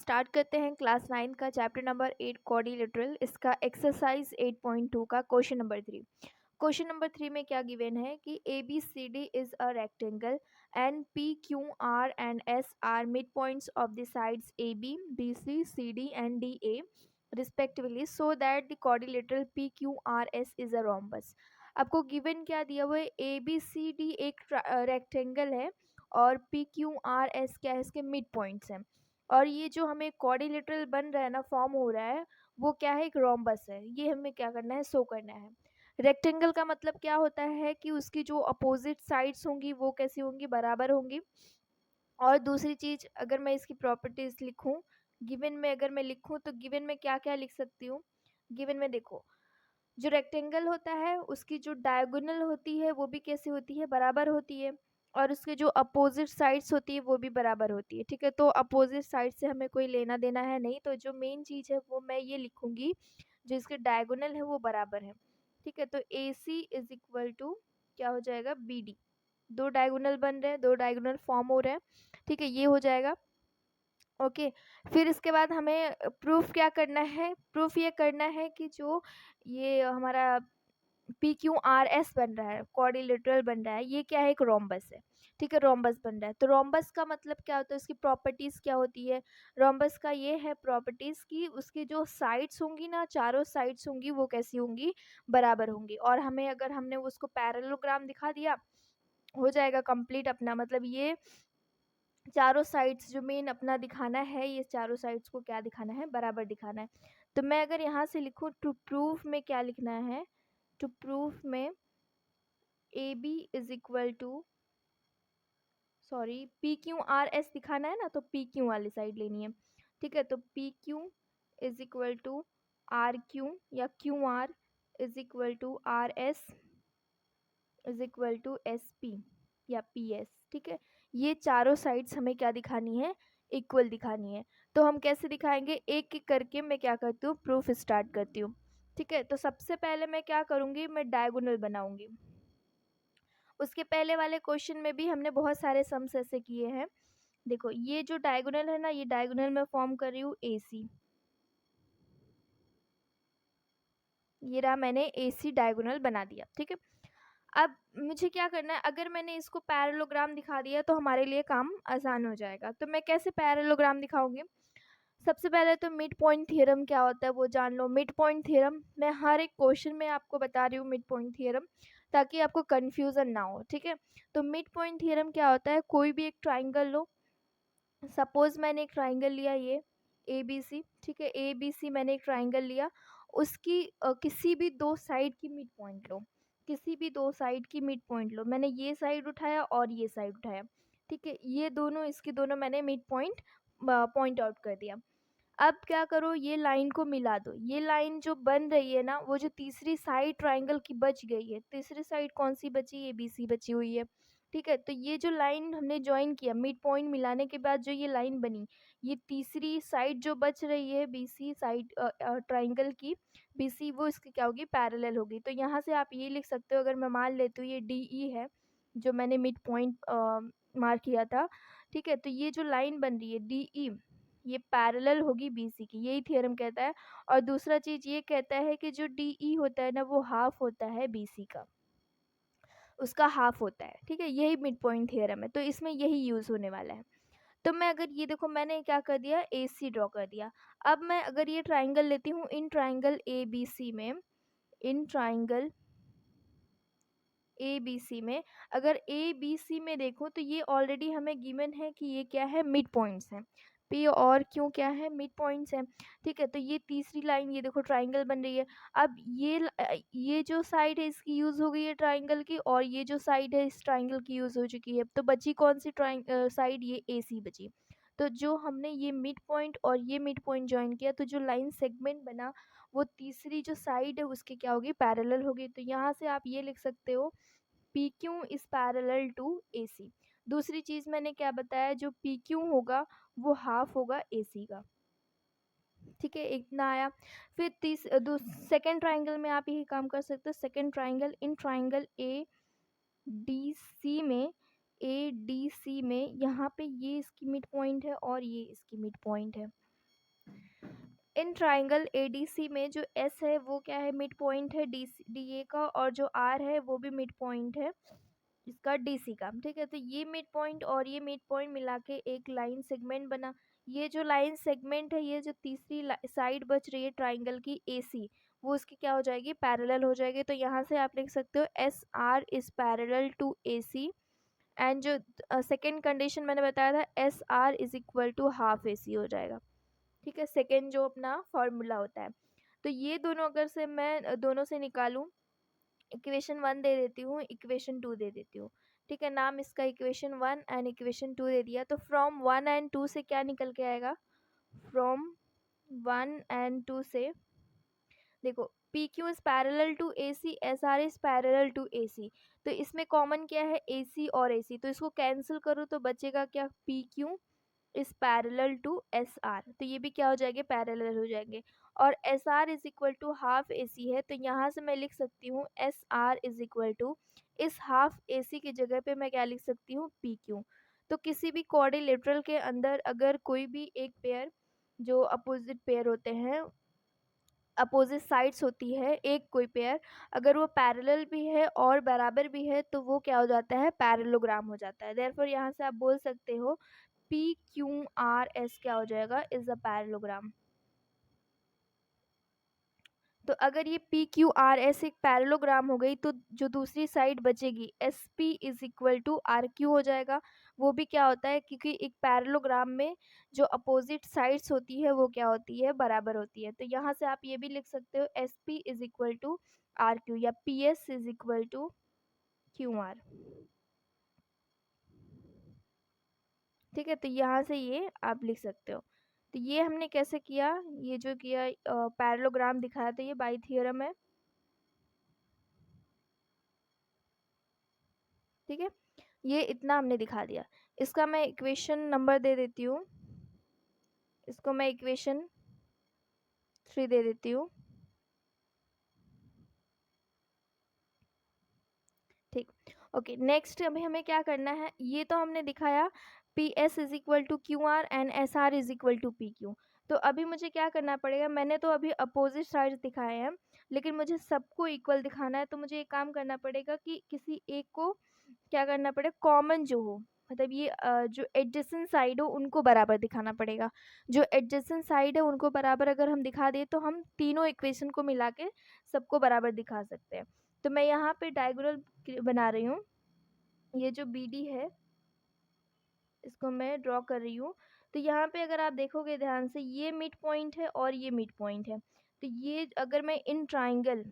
Start करते हैं class 9 का चैप्टर नंबर 8 क्वाड्रिलेटरल, इसका एक्सरसाइज 8.2 का क्वेश्चन नंबर 3। क्वेश्चन नंबर 3 में क्या गिवन है कि A B C D is a rectangle and P Q R and S are mid points of the sides A B C C D and D A respectively so that the quadrilateral P Q R S is a rhombus. आपको given क्या दिया हुआ है, A B C D एक rectangle है और P Q R S क्या है, इसके मिड पॉइंट्स हैं। और ये जो हमें क्वाड्रिलेटरल बन रहा है ना, फॉर्म हो रहा है, वो क्या है, एक रोम्बस है। ये हमें क्या करना है, शो करना है। रेक्टेंगल का मतलब क्या होता है कि उसकी जो अपोजिट साइड्स होंगी वो कैसी होंगी, बराबर होंगी। और दूसरी चीज, अगर मैं इसकी प्रॉपर्टीज लिखूं गिवन में, अगर मैं लिखूं तो गिवन में क्या क्या लिख सकती हूँ। गिवन में देखो, जो रेक्टेंगल होता है उसकी जो डायगोनल होती है वो भी कैसी होती है, बराबर होती है। और उसके जो अपोजिट साइड्स होती है वो भी बराबर होती है। ठीक है, तो अपोजिट साइड से हमें कोई लेना देना है नहीं, तो जो मेन चीज़ है वो मैं ये लिखूंगी, जो इसके डायगोनल है वो बराबर है। ठीक है, तो ए सी इज इक्वल टू क्या हो जाएगा, बी डी। दो डायगोनल बन रहे हैं, दो डायगोनल फॉर्म हो रहे हैं। ठीक है, ये हो जाएगा। ओके, फिर इसके बाद हमें प्रूफ क्या करना है, प्रूफ ये करना है कि जो ये हमारा पी क्यू आर एस बन रहा है, क्वाड्रिलेटरल बन रहा है, ये क्या है, एक रोम्बस है। ठीक है, रोम्बस बन रहा है, तो रोम्बस का मतलब क्या होता है, उसकी प्रॉपर्टीज क्या होती है। रोम्बस का ये है प्रॉपर्टीज कि उसकी जो साइड्स होंगी ना, चारों साइड्स होंगी वो कैसी होंगी, बराबर होंगी। और हमें अगर हमने उसको पैरेललोग्राम दिखा दिया, हो जाएगा कंप्लीट अपना। मतलब ये चारों साइड्स जो मेन अपना दिखाना है, ये चारों साइड्स को क्या दिखाना है, बराबर दिखाना है। तो मैं अगर यहाँ से लिखूँ टू प्रूफ में क्या लिखना है, टू प्रूफ में A B is equal to, sorry, P Q R S दिखाना है ना, तो पी क्यू वाली साइड लेनी है। ठीक है, तो P Q is equal to R Q या Q R is equal to R S is equal to S P या पी एस। ठीक है, ये चारों साइड्स हमें क्या दिखानी है, इक्वल दिखानी है। तो हम कैसे दिखाएंगे, एक एक करके मैं क्या करती हूँ, प्रूफ स्टार्ट करती हूँ। ठीक है, तो सबसे पहले मैं क्या करूँगी, मैं डायगोनल बनाऊंगी। उसके पहले वाले क्वेश्चन में भी हमने बहुत सारे सम्स ऐसे किए हैं। देखो, ये जो डायगोनल है ना, ये डायगोनल मैं फॉर्म कर रही हूँ ए सी। ये रहा, मैंने ए सी डायगोनल बना दिया। ठीक है, अब मुझे क्या करना है, अगर मैंने इसको पैरेललोग्राम दिखा दिया तो हमारे लिए काम आसान हो जाएगा। तो मैं कैसे पैरेललोग्राम दिखाऊंगी, सबसे पहले तो मिड पॉइंट थ्योरम क्या होता है वो जान लो। मिड पॉइंट थ्योरम मैं हर एक क्वेश्चन में आपको बता रही हूँ, मिड पॉइंट थ्योरम, ताकि आपको कन्फ्यूज़न ना हो। ठीक है, तो मिड पॉइंट थ्योरम क्या होता है, कोई भी एक ट्राइंगल लो। सपोज मैंने एक ट्राइंगल लिया, ये ए बी सी। ठीक है, ए बी सी मैंने एक ट्राइंगल लिया, उसकी किसी भी दो साइड की मिड पॉइंट लो, किसी भी दो साइड की मिड पॉइंट लो। मैंने ये साइड उठाया और ये साइड उठाया। ठीक है, ये दोनों, इसकी दोनों मैंने मिड पॉइंट पॉइंट आउट कर दिया। अब क्या करो, ये लाइन को मिला दो। ये लाइन जो बन रही है ना, वो जो तीसरी साइड ट्राइंगल की बच गई है, तीसरी साइड कौन सी बची, ए बी सी बची हुई है। ठीक है, तो ये जो लाइन हमने ज्वाइन किया, मिड पॉइंट मिलाने के बाद जो ये लाइन बनी, ये तीसरी साइड जो बच रही है बी सी साइड ट्राइंगल की, बी सी, वो इसकी क्या होगी, पैरेलल होगी। तो यहाँ से आप ये लिख सकते हो, अगर मैं मान लेती हूँ ये डी ई है, जो मैंने मिड पॉइंट मार्क किया था। ठीक है, तो ये जो लाइन बन रही है डी ई, ये पैरेलल होगी बीसी की, यही थ्योरम कहता है। और दूसरा चीज ये कहता है कि जो डी ई होता है ना, वो हाफ होता है बीसी का, उसका हाफ होता है। ठीक है, यही मिड पॉइंट थ्योरम है, तो इसमें यही यूज होने वाला है। तो मैं अगर ये देखो, मैंने क्या कर दिया, ए सी ड्रॉ कर दिया। अब मैं अगर ये ट्राइंगल लेती हूँ, इन ट्राइंगल ए बी सी में, इन ट्राइंगल ए बी सी में, अगर ए बी सी में देखो तो ये ऑलरेडी हमें गिवन है कि ये क्या है, मिड पॉइंट्स हैं। पी और क्यों क्या है, मिड पॉइंट्स हैं। ठीक है, तो ये तीसरी लाइन, ये देखो ट्राइंगल बन रही है। अब ये जो साइड है इसकी यूज़ हो गई है ट्राइंगल की, और ये जो साइड है इस ट्राइंगल की यूज़ हो चुकी है। तो बची कौन सी साइड, ये ए सी बची। तो जो हमने ये मिड पॉइंट और ये मिड पॉइंट ज्वाइन किया, तो जो लाइन सेगमेंट बना, वो तीसरी जो साइड है उसकी क्या होगी, पैरेलल होगी। तो यहाँ से आप ये लिख सकते हो, P Q is parallel to A C. दूसरी चीज़ मैंने क्या बताया, जो पी क्यू होगा वो हाफ होगा ए सी का। ठीक है, इतना आया। फिर सेकेंड ट्राइंगल में आप यही काम कर सकते हो। Second triangle, in triangle A D C में, ए डी सी में यहाँ पे ये इसकी मिड पॉइंट है और ये इसकी मिड पॉइंट है। इन ट्राइंगल एडीसी में जो एस है वो क्या है, मिड पॉइंट है डीए का, और जो आर है वो भी मिड पॉइंट है इसका डीसी का। ठीक है, तो ये मिड पॉइंट और ये मिड पॉइंट मिला के एक लाइन सेगमेंट बना। ये जो लाइन सेगमेंट है, ये जो तीसरी साइड बच रही है ट्राइंगल की एसी, वो उसकी क्या हो जाएगी, पैरेलल हो जाएगी। तो यहाँ से आप लिख सकते हो S R is parallel to A C. And जो सेकेंड कंडीशन मैंने बताया था, S R is equal to half A C हो जाएगा। ठीक है, सेकेंड जो अपना फॉर्मूला होता है। तो ये दोनों अगर से मैं दोनों से निकालूं, इक्वेशन 1 दे देती हूँ, इक्वेशन 2 दे देती हूँ। ठीक है, नाम इसका इक्वेशन 1 एंड इक्वेशन 2 दे दिया। तो फ्रॉम 1 एंड 2 से क्या निकल के आएगा, फ्रॉम 1 एंड 2 से देखो, P Q is parallel to A C, S R is parallel to A C. तो इसमें कॉमन क्या है, ए सी और ए सी, तो इसको कैंसिल करो तो बचेगा क्या, P Q is parallel to S R. तो ये भी क्या हो जाएंगे, पैरेलल हो जाएंगे। और S R is equal to half A C है, तो यहाँ से मैं लिख सकती हूँ S R is equal to, इस हाफ ए सी की जगह पे मैं क्या लिख सकती हूँ, पी क्यू। तो किसी भी क्वाड्रिलेटरल के अंदर अगर कोई भी एक पेयर, जो अपोजिट पेयर होते हैं, अपोजिट साइड्स होती है एक कोई पेयर, अगर वो पैरेलल भी है और बराबर भी है तो वो क्या हो जाता है, पैरेलोग्राम हो जाता है। देयरफॉर यहाँ से आप बोल सकते हो पी क्यू आर एस क्या हो जाएगा, इज अ पैरेलोग्राम। तो अगर ये पी क्यू आर एस एक पैरेलोग्राम हो गई, तो जो दूसरी साइड बचेगी S P is equal to R Q हो जाएगा। वो भी क्या होता है, क्योंकि एक पैरेलोग्राम में जो अपोजिट साइड्स होती है वो क्या होती है, बराबर होती है। तो यहाँ से आप ये भी लिख सकते हो S P is equal to R Q, या P S is equal to Q R. ठीक है, तो यहाँ से ये आप लिख सकते हो। तो ये हमने कैसे किया, ये जो किया पैरेलोग्राम दिखाया था, ये बाई थियरम है। ठीक है, ये इतना हमने दिखा दिया। इसका मैं इक्वेशन नंबर दे देती हूँ, इसको मैं इक्वेशन 3 दे देती हूँ। ठीक, ओके, नेक्स्ट अभी हमें क्या करना है, ये तो हमने दिखाया P S is equal to Q R and S R is equal to P Q. तो अभी मुझे क्या करना पड़ेगा, मैंने तो अभी अपोजिट साइड दिखाए हैं, लेकिन मुझे सबको इक्वल दिखाना है। तो मुझे एक काम करना पड़ेगा कि किसी एक को क्या करना पड़ेगा, कॉमन जो हो, मतलब ये जो एडजेसेंट साइड हो उनको बराबर दिखाना पड़ेगा। जो एडजेसेंट साइड है उनको बराबर अगर हम दिखा दें तो हम तीनों इक्वेशन को मिला के सबको बराबर दिखा सकते हैं। तो मैं यहाँ पे डायगोनल बना रही हूँ, ये जो बी डी है इसको मैं ड्रॉ कर रही हूँ। तो यहाँ पे अगर आप देखोगे ध्यान से, ये मिड पॉइंट है और ये मिड पॉइंट है। तो ये अगर मैं in triangle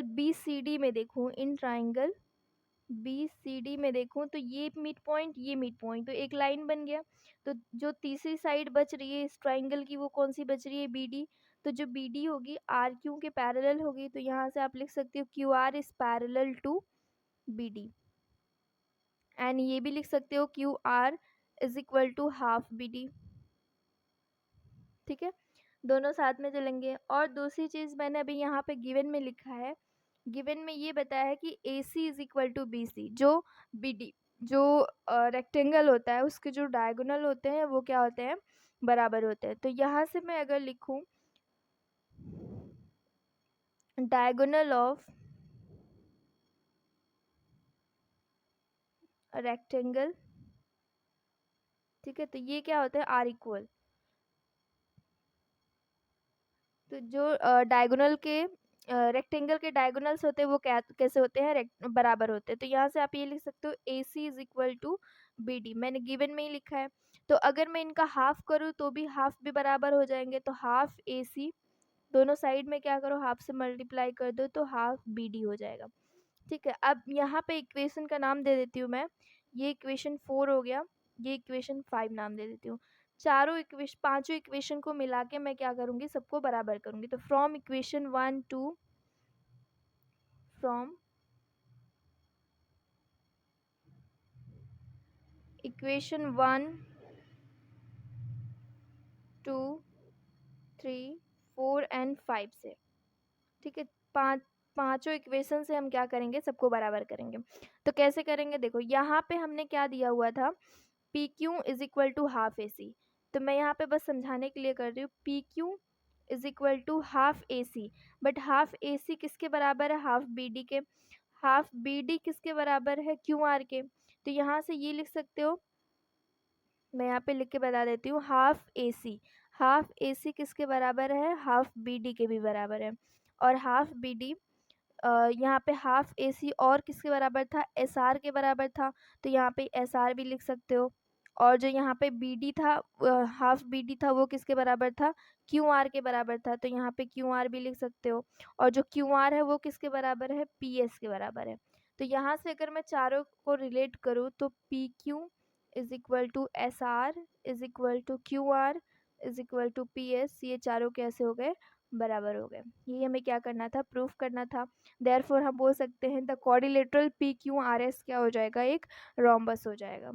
B C D में देखूँ, in triangle B C D में देखूँ, तो ये मिड पॉइंट, ये मिड पॉइंट, तो एक लाइन बन गया। तो जो तीसरी साइड बच रही है इस ट्राइंगल की, वो कौन सी बच रही है, बी डी। तो जो बी डी होगी आर क्यू के पैरेलल होगी। तो यहाँ से आप लिख सकते हो Q R is parallel to B D. And ये भी लिख सकते हो Q R is equal to half B D. ठीक है, दोनों साथ में चलेंगे। और दूसरी चीज़ मैंने अभी यहाँ पे गिवन में लिखा है, गिवन में ये बताया है कि A C is equal to B C. जो बी डी, जो रेक्टेंगल होता है उसके जो डायगोनल होते हैं वो क्या होते हैं, बराबर होते हैं। तो यहाँ से मैं अगर लिखूँ डायगोनल ऑफ रेक्टेंगल, ठीक है, तो ये क्या होता है, आर इक्वल। तो जो डायगोनल के रेक्टेंगल के डायगोनल्स होते हैं वो क्या कैसे होते हैं, बराबर होते हैं। तो यहाँ से आप ये लिख सकते हो A C is equal to B D, मैंने गिवन में ही लिखा है। तो अगर मैं इनका हाफ करूँ तो भी हाफ भी बराबर हो जाएंगे। तो हाफ ए सी, दोनों साइड में क्या करो, हाफ से मल्टीप्लाई कर दो तो हाफ बी डी हो जाएगा। ठीक है, अब यहाँ पे इक्वेशन का नाम दे देती हूँ मैं, ये इक्वेशन 4 हो गया, ये इक्वेशन 5 नाम दे देती हूँ। चारों इक्वेशन, पांचों इक्वेशन को मिला के मैं क्या करूँगी, सबको बराबर करूँगी। तो from equation 1 two, from equation 1 2 3 4 and 5 से, ठीक है, पांचों इक्वेशन से हम क्या करेंगे, सबको बराबर करेंगे। तो कैसे करेंगे, देखो यहाँ पे हमने क्या दिया हुआ था, P Q is equal to half A C. तो मैं यहाँ पे बस समझाने के लिए कर रही हूँ, P Q is equal to half A C, but half A C किसके बराबर है, हाफ बी डी के। हाफ बी डी किसके बराबर है, क्यू आर के। तो यहाँ से ये लिख सकते हो, मैं यहाँ पे लिख के बता देती हूँ, हाफ ए सी किसके बराबर है, हाफ बी डी के भी बराबर है। और हाफ बी डी यहाँ पे हाफ ए सी और किसके बराबर था, एस आर के बराबर था, तो यहाँ पे एस आर भी लिख सकते हो। और जो यहाँ पे बी डी था, हाफ बी डी था, वो किसके बराबर था, क्यू आर के बराबर था, तो यहाँ पे क्यू आर भी लिख सकते हो। और जो क्यू आर है वो किसके बराबर है, पी एस के बराबर है। तो यहाँ से अगर मैं चारों को रिलेट करूँ तो P Q is equal to S R is equal to Q R is equal to P S, ये चारों कैसे हो गए, बराबर हो गए। ये हमें क्या करना था, प्रूफ करना था। देयरफॉर हम बोल सकते हैं the quadrilateral P Q R S क्या हो जाएगा, एक रोम्बस हो जाएगा।